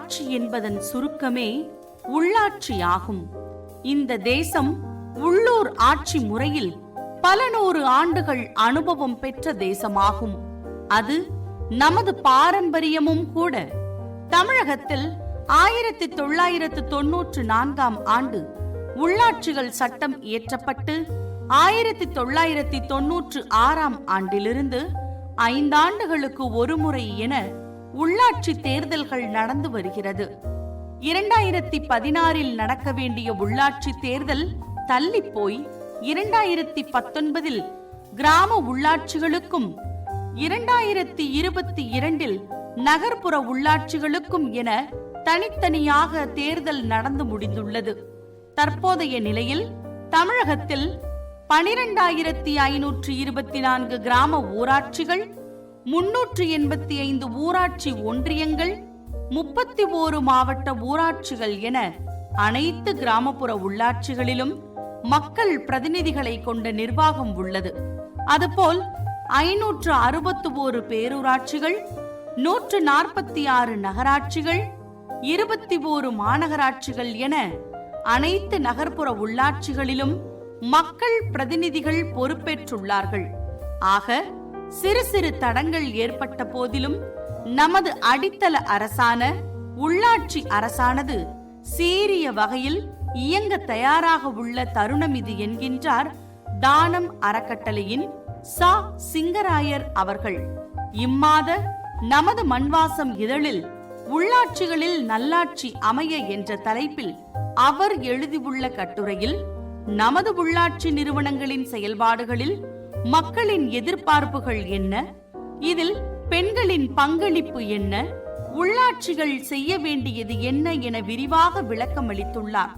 ஆட்சி என்பதன் சுருக்கமே உள்ளாட்சி ஆகும். இந்த தேசம் உள்ளூர் ஆட்சி முறையில் பல நூறு ஆண்டுகள் அனுபவம் பெற்ற தேசமாகும். அது நமது பாரம்பரியமும் கூட. தமிழகத்தில் 1994 ஆண்டு உள்ளாட்சிகள் சட்டம் இயற்றப்பட்டு 1996 ஆண்டிலிருந்து 5 ஆண்டுகளுக்கு ஒருமுறை என உள்ளாட்சி தேர்தல்கள் நடந்து வருகிறது. 2016 நடக்க வேண்டிய உள்ளாட்சி தேர்தல் தள்ளிப்போய் 2019 கிராம உள்ளாட்சிகளுக்கும் 2022 நகர்ப்புற உள்ளாட்சிகளுக்கும் என தனித்தனியாக தேர்தல் நடந்து முடிந்துள்ளது. தற்போதைய நிலையில் தமிழகத்தில் 12,524 கிராம ஊராட்சிகள், 385 ஊராட்சி ஒன்றியங்கள், 31 மாவட்ட ஊராட்சிகள் என அனைத்து கிராமப்புற உள்ளாட்சிகளிலும் மக்கள் பிரதிநிதிகளை கொண்ட நிர்வாகம் உள்ளது. அதுபோல் 561 பேரூராட்சிகள், 146 நகராட்சிகள், 21 மாநகராட்சிகள் என அனைத்து நகர்ப்புற உள்ளாட்சிகளிலும் மக்கள் பிரதிநிதிகள் பொறுப்பேற்றுள்ளார்கள். ஆக சிறு சிறு தடங்கள் ஏற்பட்ட போதிலும் நமது அடித்தள அரசான உள்ளாட்சி அரசானது சீரிய வகையில் இயங்க தயாராக உள்ள தருணம் இது என்கின்றார் தானம் அறக்கட்டளையின் சா. சிங்கராயர் அவர்கள். இம்மாத நமது மண்வாசம் இதழில் உள்ளாட்சிகளில் நல்லாட்சி அமைய என்ற தலைப்பில் அவர் எழுதியுள்ள கட்டுரையில் நமது உள்ளாட்சி நிறுவனங்களின் செயல்பாடுகளில் மக்களின் எதிர்பார்ப்புகள் என்ன, இதில் பெண்களின் பங்களிப்பு என்ன, உள்ளாட்சிகள் செய்ய வேண்டியது என்ன என விரிவாக விளக்கம் அளித்துள்ளார்.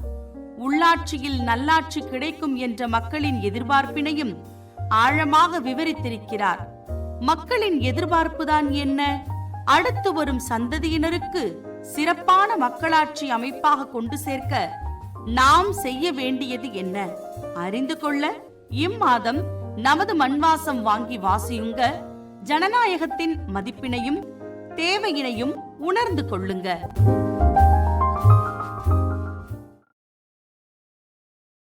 உள்ளாட்சியில் நல்லாட்சி கிடைக்கும் என்ற மக்களின் எதிர்பார்ப்பினையும் ஆழமாக விவரித்திருக்கிறார். மக்களின் எதிர்பார்ப்புதான் என்ன? அடுத்து வரும் சந்ததியினருக்கு சிறப்பான மக்களாட்சி அமைப்பாக கொண்டு சேர்க்க நாம் செய்ய வேண்டியது என்ன? அறிந்து கொள்ள இம்மாதம் நமது மண்வாசம் வாங்கி வாசியுங்க. ஜனநாயகத்தின் மதிப்பினையும் தேவையினையும் உணர்ந்து கொள்ளுங்க.